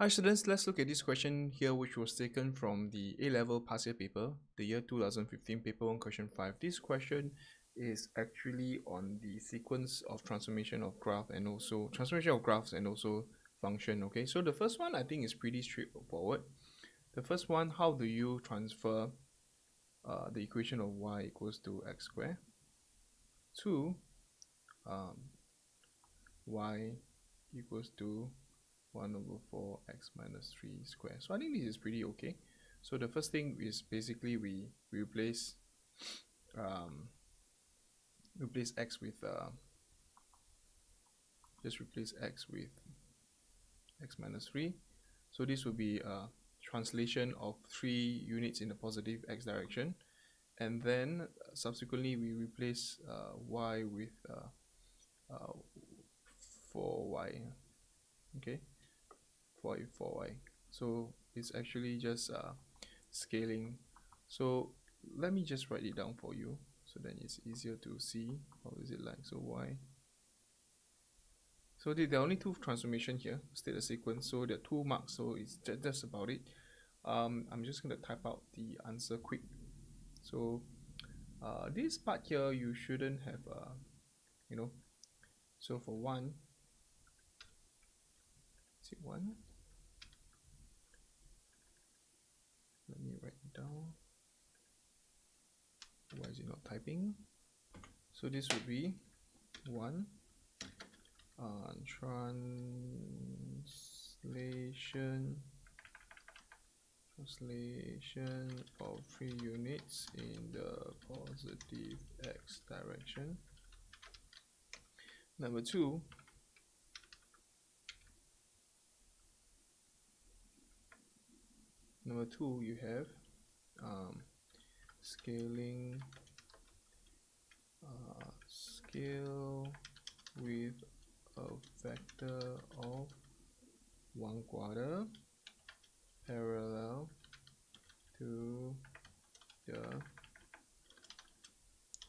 Hi students, let's look at this question here which was taken from the A-level past year paper, the year 2015 paper 1 question 5. This question is actually on the sequence of transformation of graph and also transformation of graphs and also function. Okay, so the first one I think is pretty straightforward. The first one, how do you transfer the equation of y equals to x squared to y equals to 1 over 4 x minus 3 square. So I think this is pretty okay. So the first thing is basically we replace x with just replace x with x minus 3. So this will be a translation of 3 units in the positive x direction, and then subsequently we replace y with 4y. Okay, 4y. So it's actually just scaling. So let me just write it down for you so then it's easier to see. How is it like? So y. So there are only 2 transformations here, state the sequence. So there are 2 marks, so it's just about it. I'm just going to type out the answer quick. So this part here you shouldn't have so for 1, is it 1? Let me write it down. Why is it not typing? So this would be 1 translation of 3 units in the positive x direction. Number 2, you have scaling scale with a vector of 1/4 parallel to the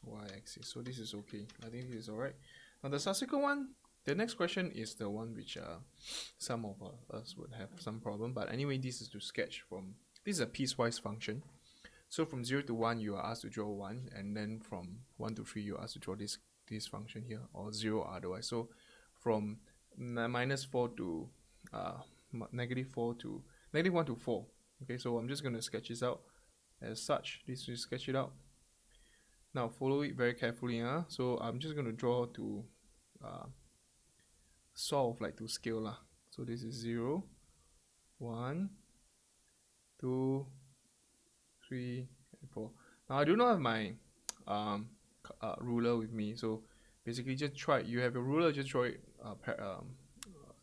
y-axis. So this is okay. I think this is alright. Now the subsequent one, the next question is the one which some of us would have some problem. But anyway, this is to sketch from. This is a piecewise function. So from 0 to 1, you are asked to draw 1, and then from 1 to 3, you are asked to draw this function here, or 0 otherwise. So from -4 to -4 to -1 to 4. Okay, so I'm just going to sketch this out as such. This is sketch it out. Now follow it very carefully. So I'm just going to draw to sort of like to scale lah. So this is 0, 1, 2, 3, and 4. Now I do not have my ruler with me, so basically just try. You have a ruler, just draw it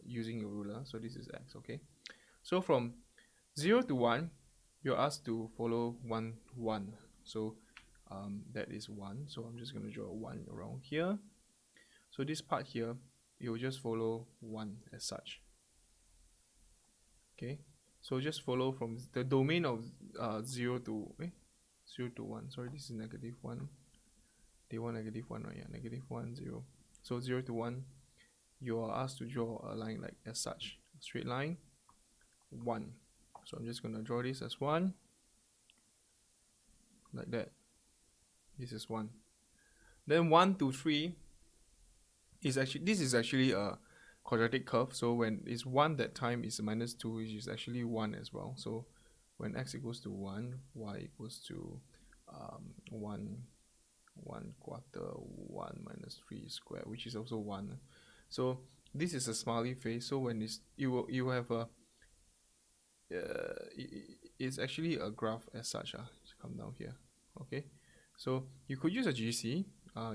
using your ruler. So this is x. Okay, so from 0 to 1, you're asked to follow 1, 1. So that is 1. So I'm just going to draw a 1 around here. So this part here, it will just follow 1 as such. Okay, so just follow from the domain of 0 to 1. Sorry, this is -1. They want -1, right? Yeah, -1, 0. So 0 to 1, you are asked to draw a line like as such, a straight line, 1. So I'm just going to draw this as 1, like that. This is 1. Then 1 to 3 is actually, this is actually a quadratic curve. So when it's 1 that time, is -2, which is actually 1 as well. So when x equals to 1, y equals to 1/4 1 minus 3 squared, which is also 1. So this is a smiley face. So when you will have a it's actually a graph as such. Come down here. Okay, so you could use a GC.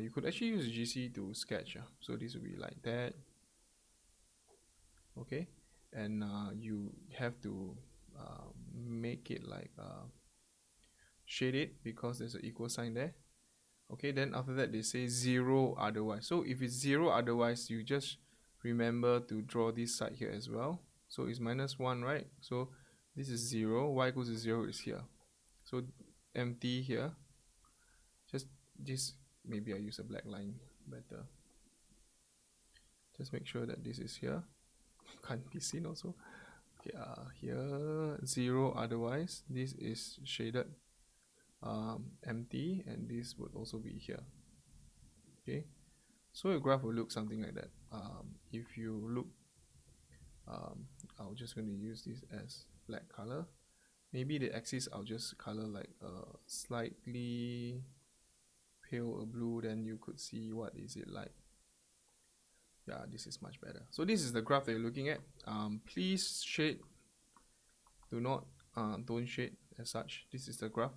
You could actually use a GC to sketch. So this will be like that. Okay, and you have to make it like shade it because there's an equal sign there. Okay, then after that they say 0 otherwise. So if it's 0 otherwise, you just remember to draw this side here as well. So it's -1, right? So this is 0, y equals to 0 is here. So empty here. Just this, maybe I use a black line better. Just make sure that this is here. Can't be seen also. here 0, otherwise this is shaded empty, and this would also be here. Okay, so your graph will look something like that. If you look, I'm just going to use this as black color. Maybe the axis I'll just color like slightly pale blue, then you could see what is it like. Yeah, this is much better. So this is the graph that you're looking at. Please shade, don't shade as such. This is the graph.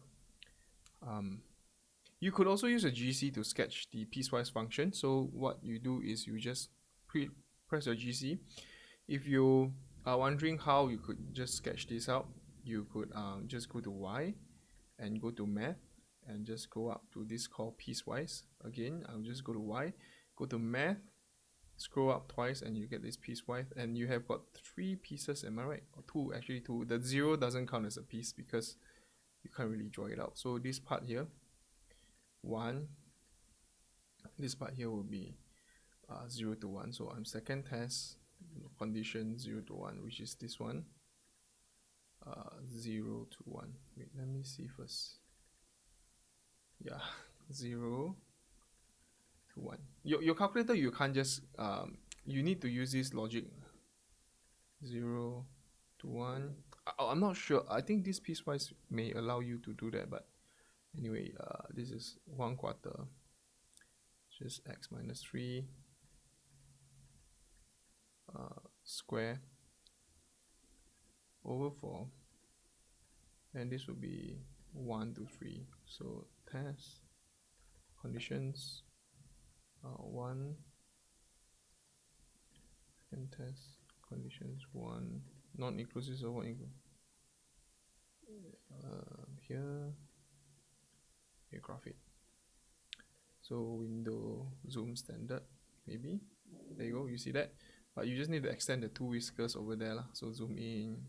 You could also use a GC to sketch the piecewise function. So what you do is you just press your GC. If you are wondering how you could just sketch this out, you could just go to Y and go to math and just go up to this called piecewise. Again, I'll just go to Y, go to math, scroll up twice, and you get this piecewise, and you have got 3 pieces, am I right? Or 2, actually 2. The 0 doesn't count as a piece because you can't really draw it out. So this part here, 1, this part here will be 0 to 1. So I'm second test condition 0 to 1, which is this one, 0 to 1. Wait, let me see first. Yeah, 0 to 1. Your calculator, you can't just you need to use this logic. 0 to 1. I'm not sure. I think this piecewise may allow you to do that, but anyway, this is 1/4, just x minus 3 square over 4, and this would be 1 to 3. So test conditions 1, and test conditions 1, non-inclusive of 1 equal. Here, you graph it. So window zoom standard, maybe. There you go, you see that? But you just need to extend the 2 whiskers over there lah. So zoom in,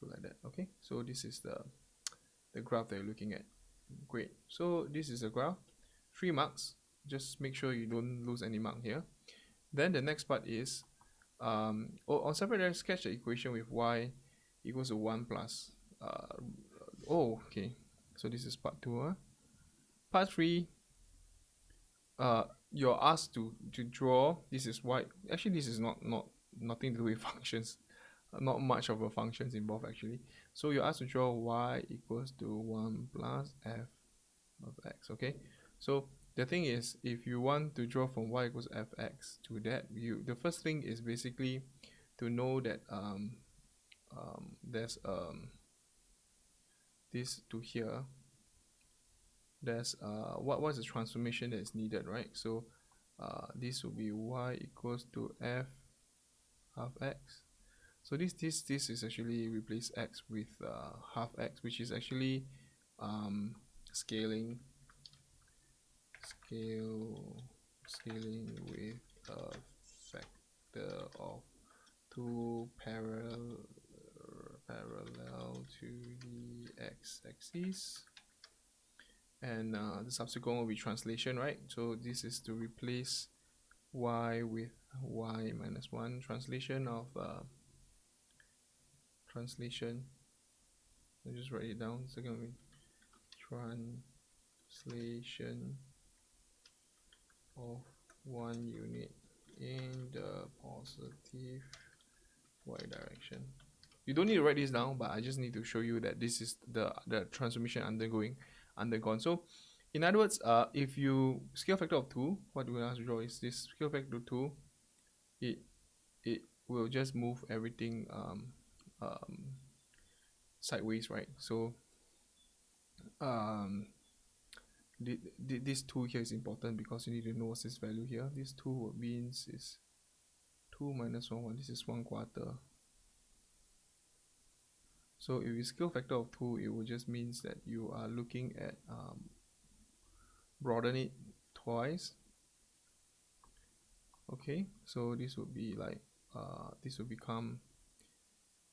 like that. Okay, so this is the graph that you're looking at. Great. So this is the graph. 3 marks. Just make sure you don't lose any mark here. Then the next part is on separate direct sketch the equation with y equals to 1 plus okay, so this is part 2. Part 3, you're asked to draw. This is y. Actually, this is nothing to do with functions, not much of a functions involved actually. So you're asked to draw y equals to 1 plus f of x. Okay, so the thing is, if you want to draw from y equals fx to that, the first thing is basically to know that there's this to here, there's what's the transformation that is needed, right? So this will be y equals to f half x. So this is actually replace x with half x, which is actually scaling with a factor of 2 parallel to the x-axis, and the subsequent will be translation, right? So this is to replace y with y minus 1, translation of translation. I'll just write it down. Second one, translation of 1 unit in the positive y direction. You don't need to write this down, but I just need to show you that this is the transformation undergone. So in other words, if you scale factor of 2, what we have to draw is this scale factor of 2. It will just move everything sideways, right? So this 2 here is important because you need to know what's this value here. This 2 means is 2 minus 1. This is 1/4. So if you scale factor of 2, it will just means that you are looking at broaden it twice. Okay, so this would be like this will become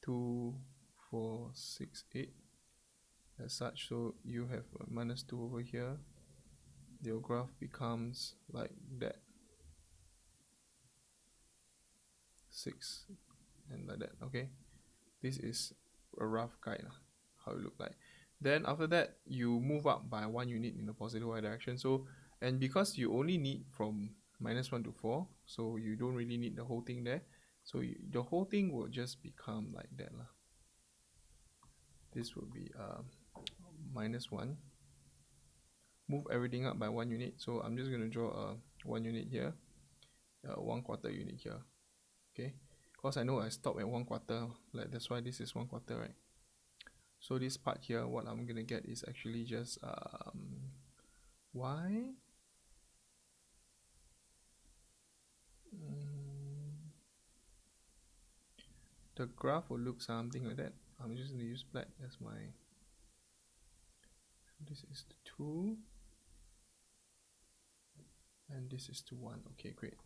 2, 4, 6, 8 as such. So you have minus 2 over here. Your graph becomes like that. 6, and like that. Okay, this is a rough guide how it look like. Then after that, you move up by 1 unit in the positive y direction. So, and because you only need from -1 to 4, so you don't really need the whole thing there. So the whole thing will just become like that lah. This will be -1. Move everything up by 1 unit. So I'm just gonna draw a 1 unit here, 1/4 unit here. Okay, because I know I stop at 1/4, like that's why this is 1/4, right? So this part here, what I'm gonna get is actually just y. The graph will look something like that. I'm just gonna use black as my. This is the 2, and this is the 1. Okay, great.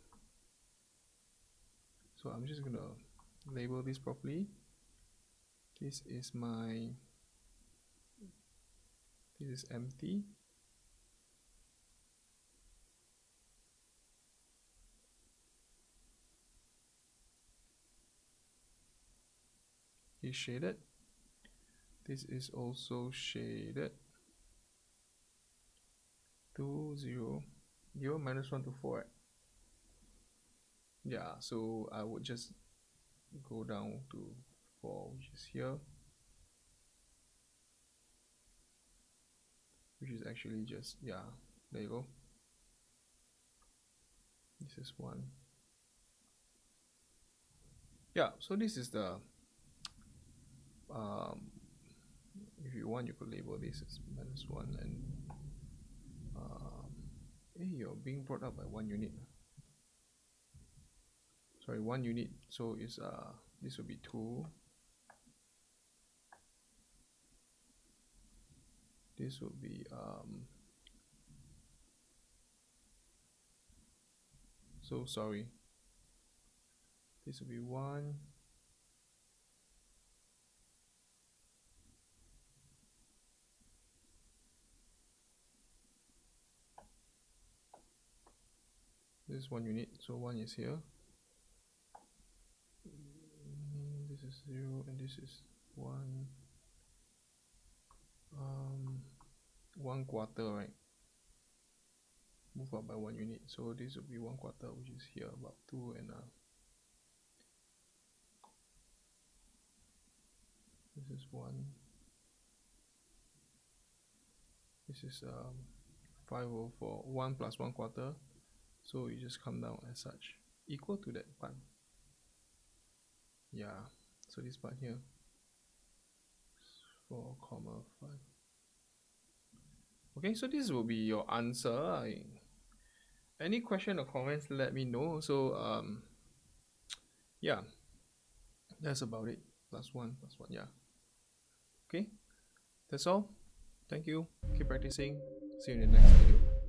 So I'm just gonna label this properly. This is my. This is empty. Is shaded. This is also shaded. 2, 0, 0, -1 to 4. Yeah, so I would just go down to 4, which is here, which is actually just, yeah, there you go. This is 1. Yeah, so this is the if you want, you could label this as -1, and hey, you're being brought up by 1 unit. Sorry, 1 unit. So is this will be 2. This will be so sorry. This will be 1. This is 1 unit, so 1 is here. This is 0, and this is 1. 1/4, right? Move up by 1 unit, so this will be 1/4, which is here, about 2, and this is 1. This is 504. 1 plus 1/4, so you just come down as such, equal to that part. Yeah, so this part here, 4,5. Okay, so this will be your answer. Any question or comments, let me know. So yeah, that's about it. +1, +1, yeah. Okay, that's all. Thank you. Keep practicing. See you in the next video.